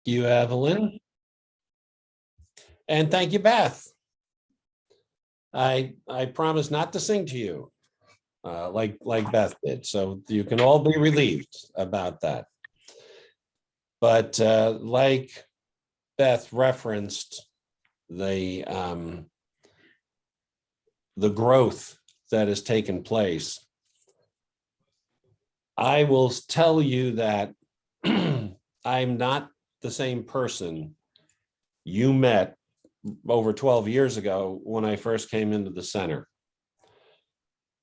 You, Evelyn. And thank you, Beth. I promise not to sing to you like Beth did, so you can all be relieved about that. But like Beth referenced, the growth that has taken place, I will tell you that I'm not the same person you met over 12 years ago when I first came into the center.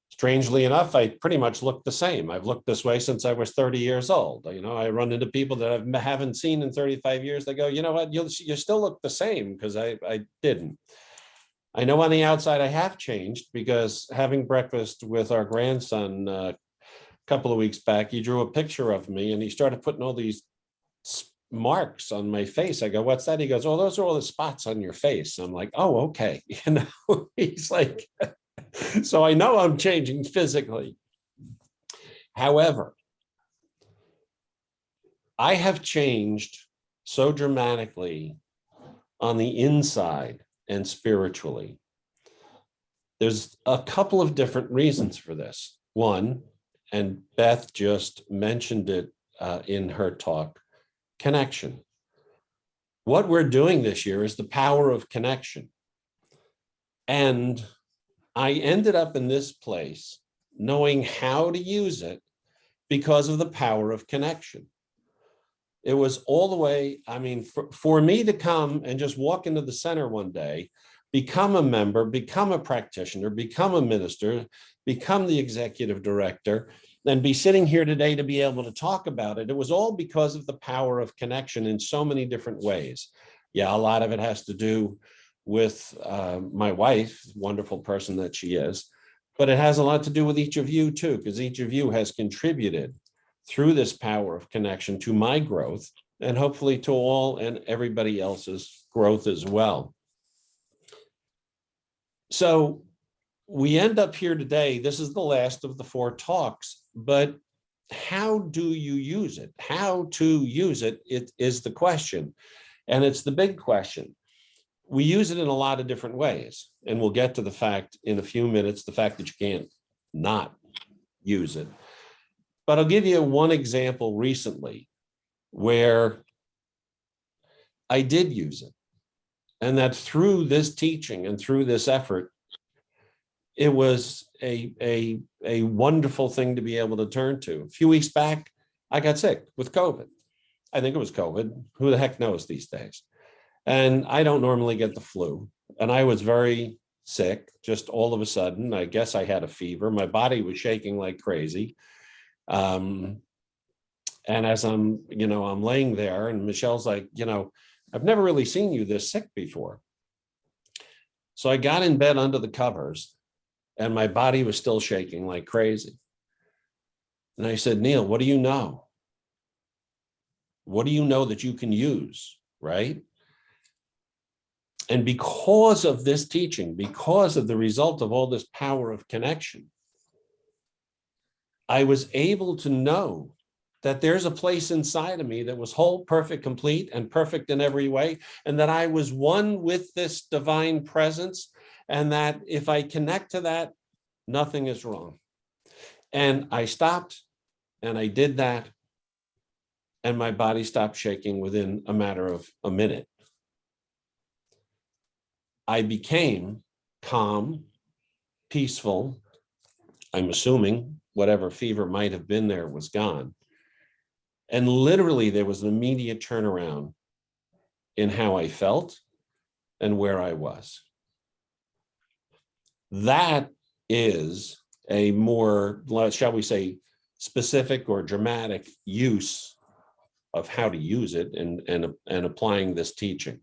Strangely enough, I pretty much look the same. I've looked this way since I was 30 years old. You know, I run into people that I haven't seen in 35 years. They go, you know what, you still look the same, because I didn't. I know on the outside I have changed, because having breakfast with our grandson a couple of weeks back, he drew a picture of me and he started putting all these marks on my face. I go, what's that? He goes, oh, those are all the spots on your face. I'm like, oh, okay. You know, he's like, so I know I'm changing physically. However, I have changed so dramatically on the inside and spiritually. There's a couple of different reasons for this. One, and Beth just mentioned it in her talk, connection. What we're doing this year is the power of connection. And I ended up in this place knowing how to use it because of the power of connection. It was all the way, I mean, for me to come and just walk into the center one day, become a member, become a practitioner, become a minister, become the executive director, and be sitting here today to be able to talk about it. It was all because of the power of connection in so many different ways. Yeah, a lot of it has to do with my wife, wonderful person that she is, but it has a lot to do with each of you too, because each of you has contributed through this power of connection to my growth, and hopefully to all and everybody else's growth as well. So we end up here today. This is the last of the 4 talks, but how do you use it? How to use it, it is the question. And it's the big question. We use it in a lot of different ways. And we'll get to the fact in a few minutes, the fact that you can't not use it. But I'll give you one example recently where I did use it. And that through this teaching and through this effort, it was a wonderful thing to be able to turn to. A few weeks back, I got sick with COVID. I think it was COVID. Who the heck knows these days? And I don't normally get the flu. And I was very sick, just all of a sudden. I guess I had a fever. My body was shaking like crazy. And as I'm laying there, and Michelle's like, I've never really seen you this sick before. So I got in bed under the covers, and my body was still shaking like crazy. And I said, Neil, what do you know? What do you know that you can use, right? And because of this teaching, because of the result of all this power of connection, I was able to know that there's a place inside of me that was whole, perfect, complete, and perfect in every way, and that I was one with this divine presence, and that if I connect to that, nothing is wrong. And I stopped, and I did that, and my body stopped shaking within a matter of a minute. I became calm, peaceful. I'm assuming whatever fever might have been there was gone. And literally there was an immediate turnaround in how I felt and where I was. That is a more, shall we say, specific or dramatic use of how to use it and applying this teaching.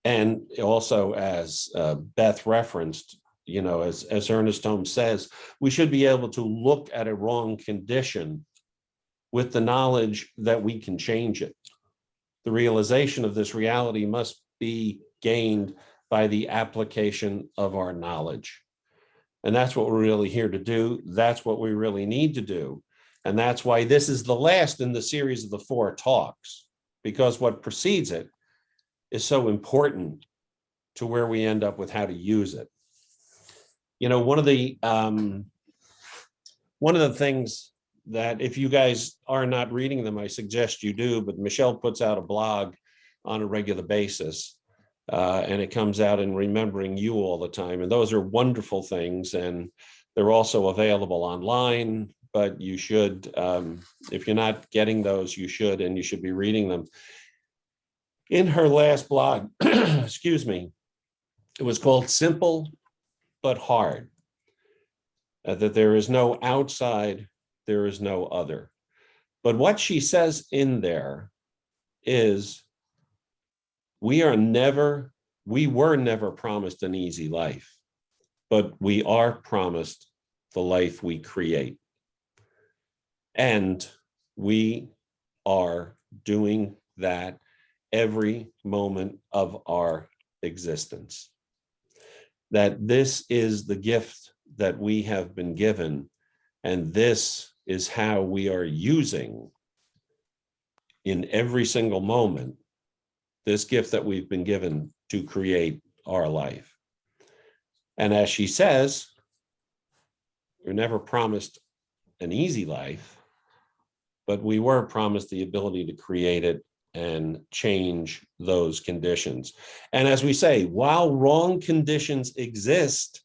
And also, as Beth referenced, as Ernest Holmes says, we should be able to look at a wrong condition with the knowledge that we can change it. The realization of this reality must be gained by the application of our knowledge. And that's what we're really here to do. That's what we really need to do. And that's why this is the last in the series of the 4 talks. because what precedes it is so important to where we end up with how to use it. You know, one of the things that, if you guys are not reading them, I suggest you do, but Michelle puts out a blog on a regular basis, and it comes out in Remembering You all the time. And those are wonderful things. And they're also available online, but you should, if you're not getting those, you should, and you should be reading them. In her last blog, excuse me, it was called Simple but Hard. That there is no outside, there is no other. But what she says in there is, we were never promised an easy life, but we are promised the life we create. And we are doing that every moment of our existence. That this is the gift that we have been given, and this is how we are using in every single moment this gift that we've been given to create our life. And as she says, we're never promised an easy life, but we were promised the ability to create it and change those conditions. And as we say, while wrong conditions exist,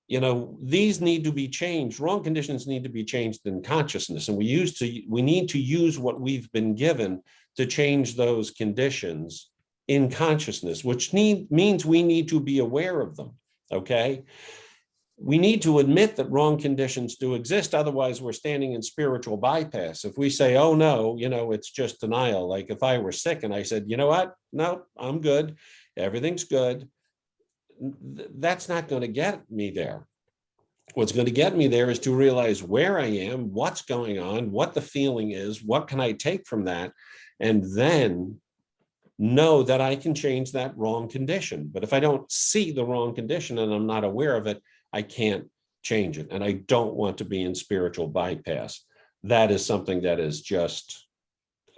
you know, these need to be changed. Wrong conditions need to be changed in consciousness. And we need to use what we've been given to change those conditions in consciousness, which means we need to be aware of them, okay? We need to admit that wrong conditions do exist. Otherwise, we're standing in spiritual bypass. If we say, oh no, you know, it's just denial. Like if I were sick and I said, you know what? No, I'm good. Everything's good. That's not going to get me there. What's going to get me there is to realize where I am, what's going on, what the feeling is, what can I take from that, and then know that I can change that wrong condition. But if I don't see the wrong condition and I'm not aware of it, I can't change it. And I don't want to be in spiritual bypass. That is something that is just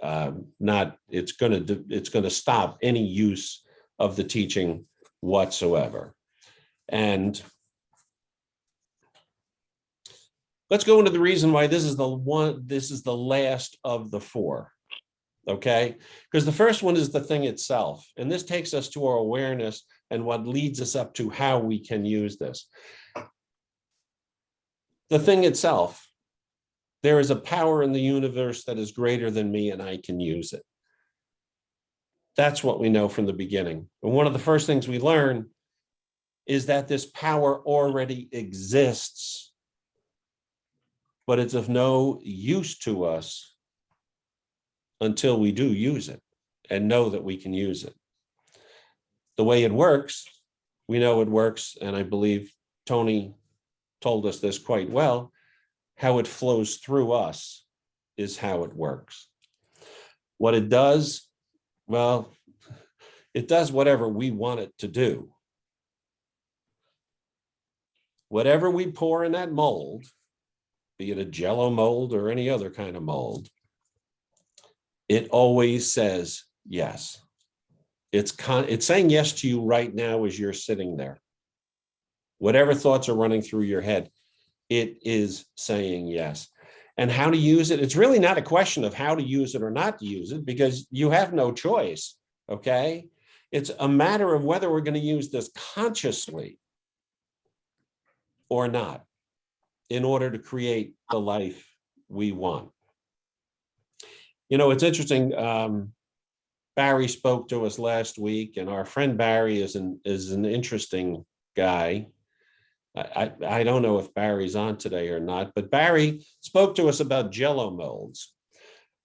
it's going to stop any use of the teaching whatsoever. And let's go into the reason why this is the last of the four, okay? Because the first one is the thing itself. And this takes us to our awareness and what leads us up to how we can use this. The thing itself, there is a power in the universe that is greater than me and I can use it. That's what we know from the beginning. And one of the first things we learn is that this power already exists, but it's of no use to us until we do use it and know that we can use it. The way it works, we know it works, and I believe Tony told us this quite well. How it flows through us is how it works. What it does, well, it does whatever we want it to do. Whatever we pour in that mold, be it a Jello mold or any other kind of mold, it always says yes. It's saying yes to you right now as you're sitting there. Whatever thoughts are running through your head, it is saying yes. And how to use it, it's really not a question of how to use it or not to use it, because you have no choice, okay? It's a matter of whether we're going to use this consciously or not in order to create the life we want. You know, it's interesting. Barry spoke to us last week, and our friend Barry is an interesting guy. I don't know if Barry's on today or not, but Barry spoke to us about Jello molds.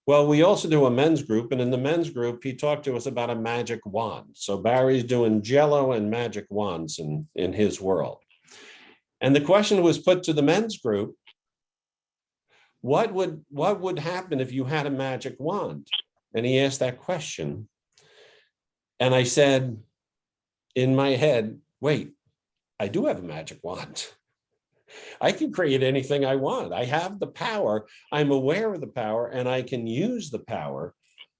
Well, we also do a men's group, and in the men's group, he talked to us about a magic wand. So Barry's doing Jello and magic wands in his world. And the question was put to the men's group, what would happen if you had a magic wand? And he asked that question. And I said in my head, wait, I do have a magic wand. I can create anything I want. I have the power. I'm aware of the power, and I can use the power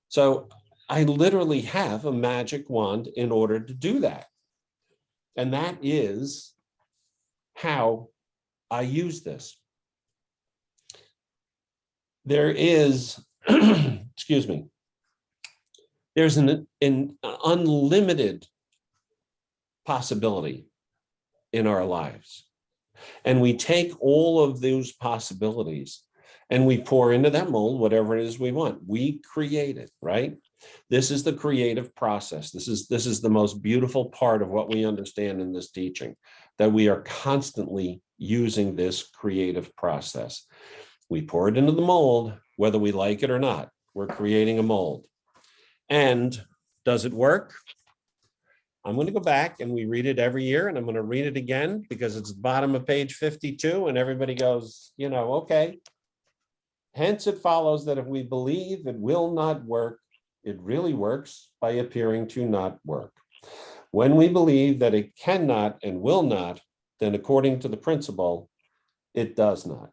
So I literally have a magic wand in order to do that. And that is how I use this. There is, excuse me, there's an unlimited possibility in our lives. And we take all of those possibilities and we pour into that mold whatever it is we want. We create it, right? This is the creative process. This is the most beautiful part of what we understand in this teaching, that we are constantly using this creative process. We pour it into the mold, whether we like it or not. We're creating a mold. And does it work? I'm going to go back and we read it every year, and I'm going to read it again because it's the bottom of page 52 and everybody goes, okay. Hence it follows that if we believe it will not work, it really works by appearing to not work. When we believe that it cannot and will not, then according to the principle, it does not.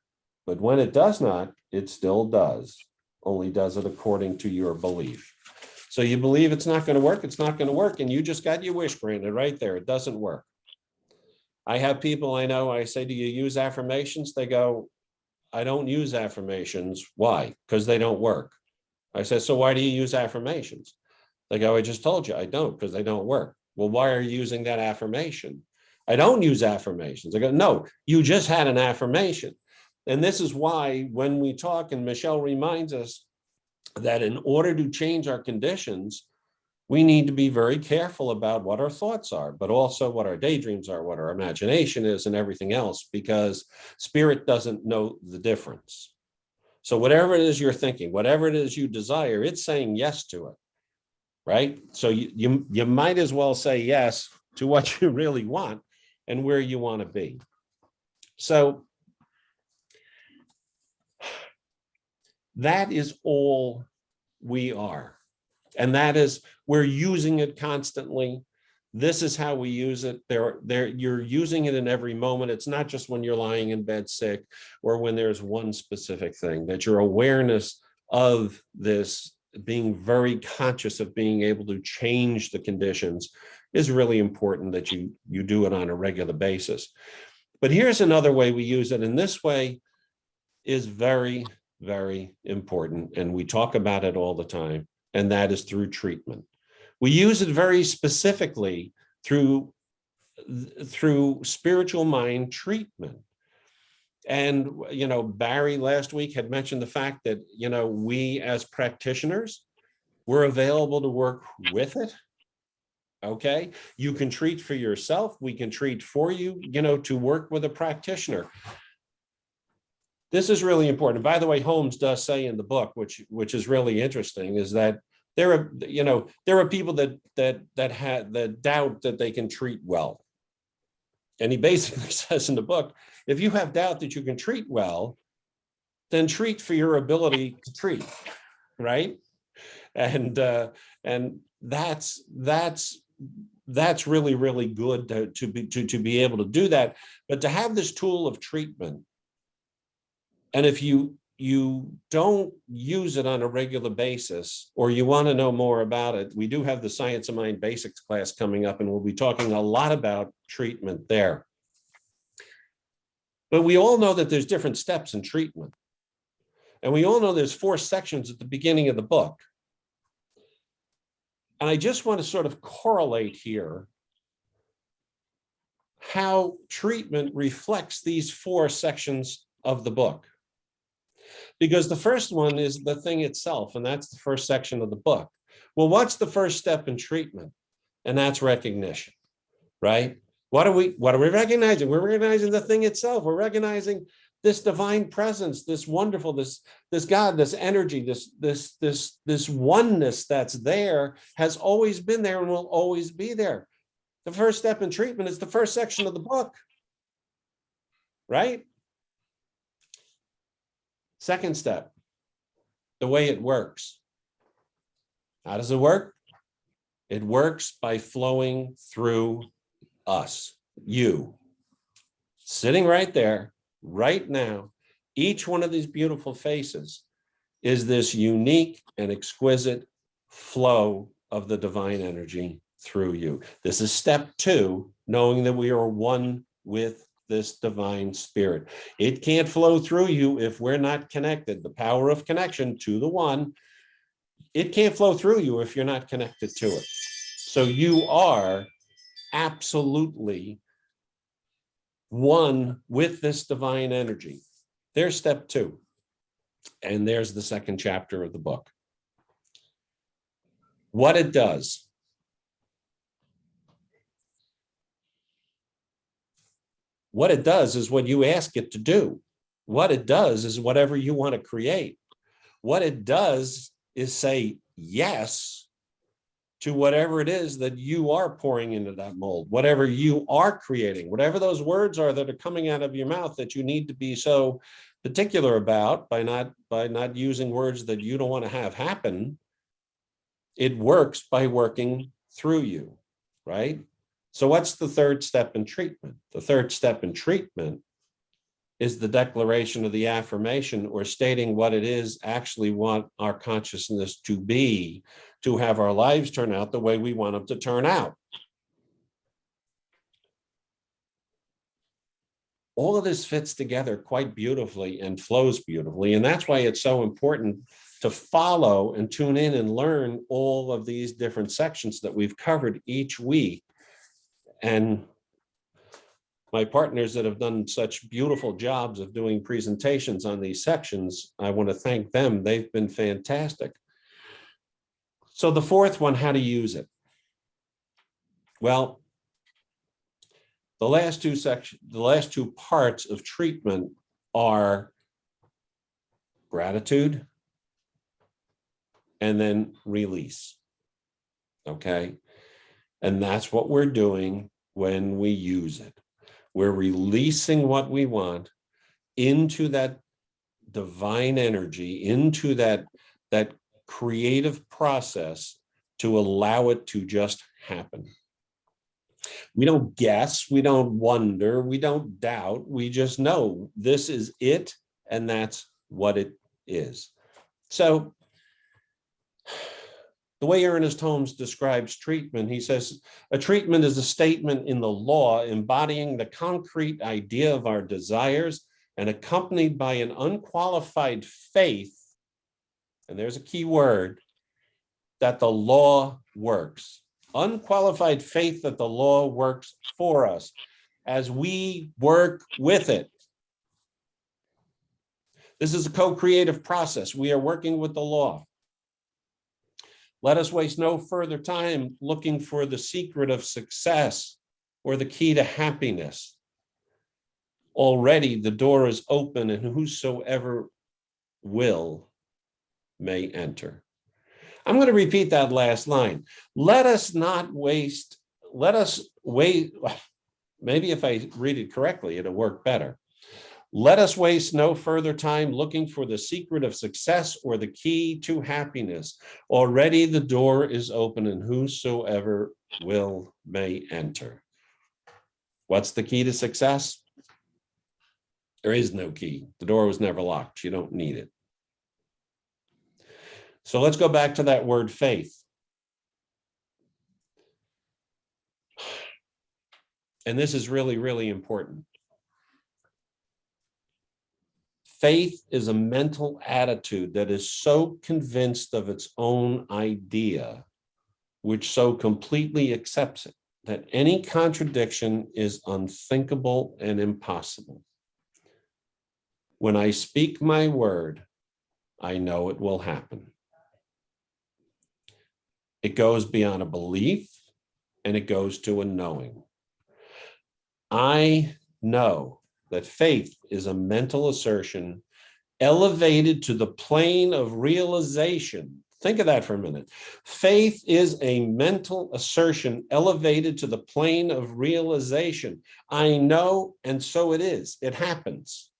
But when it does not, it still does, only does it according to your belief. So you believe it's not going to work, it's not going to work, and you just got your wish granted right there. It doesn't work. I have people I know, I say, do you use affirmations? They go, I don't use affirmations. Why? Because they don't work. I said, so why do you use affirmations? They go, I just told you I don't, because they don't work. Well, why are you using that affirmation? I don't use affirmations. I go, no, you just had an affirmation. And this is why when we talk, and Michelle reminds us that in order to change our conditions, we need to be very careful about what our thoughts are, but also what our daydreams are, what our imagination is, and everything else, because spirit doesn't know the difference. So whatever it is you're thinking, whatever it is you desire, it's saying yes to it, right? So you might as well say yes to what you really want and where you want to be. So that is all we are. And that is, we're using it constantly. This is how we use it. You're using it in every moment. It's not just when you're lying in bed sick or when there's one specific thing, that your awareness of this, being very conscious of being able to change the conditions, is really important, that you do it on a regular basis. But here's another way we use it, and this way is very, very important, and we talk about it all the time, and that is through treatment. We use it very specifically through spiritual mind treatment. And, Barry last week had mentioned the fact that, we as practitioners, we're available to work with it. Okay, you can treat for yourself. We can treat for you, to work with a practitioner. This is really important. By the way, Holmes does say in the book, which is really interesting, is that there are people that doubt that they can treat well. And he basically says in the book, if you have doubt that you can treat well, then treat for your ability to treat, right? And that's really, really good to be able to do that. But to have this tool of treatment, and if you don't use it on a regular basis, or you want to know more about it, we do have the Science of Mind Basics class coming up, and we'll be talking a lot about treatment there. But we all know that there's different steps in treatment. And we all know there's 4 sections at the beginning of the book. And I just want to sort of correlate here how treatment reflects these 4 sections of the book. Because the first one is the thing itself, and that's the first section of the book. Well, what's the first step in treatment? And that's recognition, right? What are we recognizing? We're recognizing the thing itself. We're recognizing this divine presence, this wonderful, this God, this energy, this oneness that's there, has always been there and will always be there. The first step in treatment is the first section of the book, right? Second step, the way it works. How does it work? It works by flowing through us, you, sitting right there, right now. Each one of these beautiful faces is this unique and exquisite flow of the divine energy through you. This is step 2, knowing that we are one with this divine spirit. It can't flow through you if we're not connected. The power of connection to the one, it can't flow through you if you're not connected to it. So you are absolutely one with this divine energy. There's step 2. And there's the second chapter of the book. What it does. What it does is what you ask it to do. What it does is whatever you want to create. What it does is say yes to whatever it is that you are pouring into that mold, whatever you are creating, whatever those words are that are coming out of your mouth that you need to be so particular about by not using words that you don't want to have happen. It works by working through you, right? So what's the third step in treatment? The third step in treatment is the declaration of the affirmation, or stating what it is actually want our consciousness to be, to have our lives turn out the way we want them to turn out. All of this fits together quite beautifully and flows beautifully. And that's why it's so important to follow and tune in and learn all of these different sections that we've covered each week. And my partners that have done such beautiful jobs of doing presentations on these sections, I want to thank them. They've been fantastic. So the fourth one, how to use it. Well, the last two parts of treatment are gratitude and then release. Okay. And that's what we're doing when we use it. We're releasing what we want into that divine energy, into that creative process to allow it to just happen. We don't guess, we don't wonder, we don't doubt, we just know this is it and that's what it is. So the way Ernest Holmes describes treatment, he says, a treatment is a statement in the law embodying the concrete idea of our desires and accompanied by an unqualified faith, and there's a key word, that the law works. Unqualified faith that the law works for us as we work with it. This is a co-creative process. We are working with the law. Let us waste no further time looking for the secret of success or the key to happiness. Already the door is open and whosoever will may enter. I'm going to repeat that last line. Let us wait. Maybe if I read it correctly, it'll work better. Let us waste no further time looking for the secret of success or the key to happiness. Already the door is open and whosoever will may enter. What's the key to success? There is no key. The door was never locked. You don't need it. So let's go back to that word faith. And this is really, really important. Faith is a mental attitude that is so convinced of its own idea, which so completely accepts it, that any contradiction is unthinkable and impossible. When I speak my word, I know it will happen. It goes beyond a belief and it goes to a knowing. I know that faith is a mental assertion elevated to the plane of realization. Think of that for a minute. Faith is a mental assertion elevated to the plane of realization. I know, and so it is. It happens.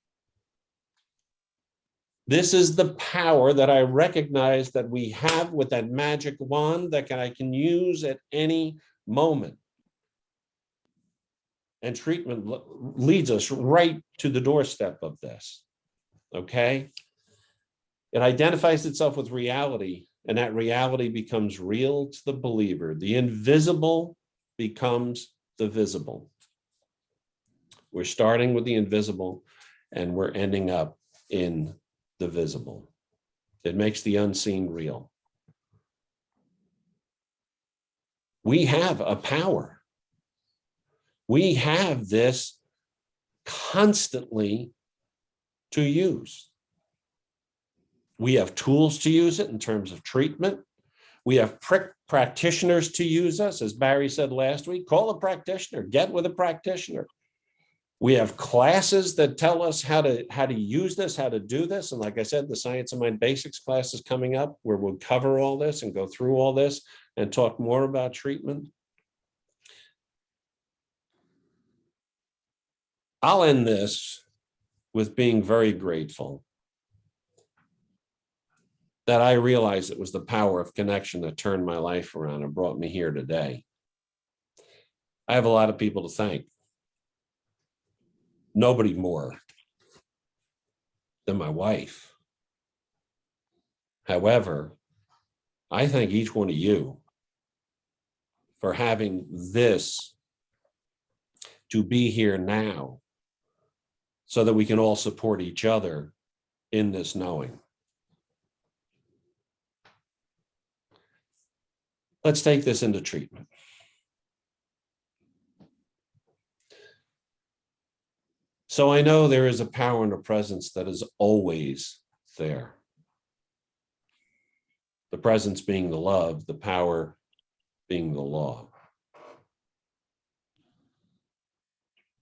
This is the power that I recognize that we have with that magic wand that I can use at any moment. And treatment leads us right to the doorstep of this, okay? It identifies itself with reality and that reality becomes real to the believer. The invisible becomes the visible. We're starting with the invisible, and we're ending up in the visible. It makes the unseen real. We have a power. We have this constantly to use. We have tools to use it in terms of treatment. We have practitioners to use us. As Barry said last week, call a practitioner, get with a practitioner. We have classes that tell us how to use this, how to do this. And like I said, the Science of Mind Basics class is coming up where we'll cover all this and go through all this and talk more about treatment. I'll end this with being very grateful that I realized it was the power of connection that turned my life around and brought me here today. I have a lot of people to thank. Nobody more than my wife. However, I thank each one of you for having this to be here now so that we can all support each other in this knowing. Let's take this into treatment. So I know there is a power and a presence that is always there. The presence being the love, the power being the law.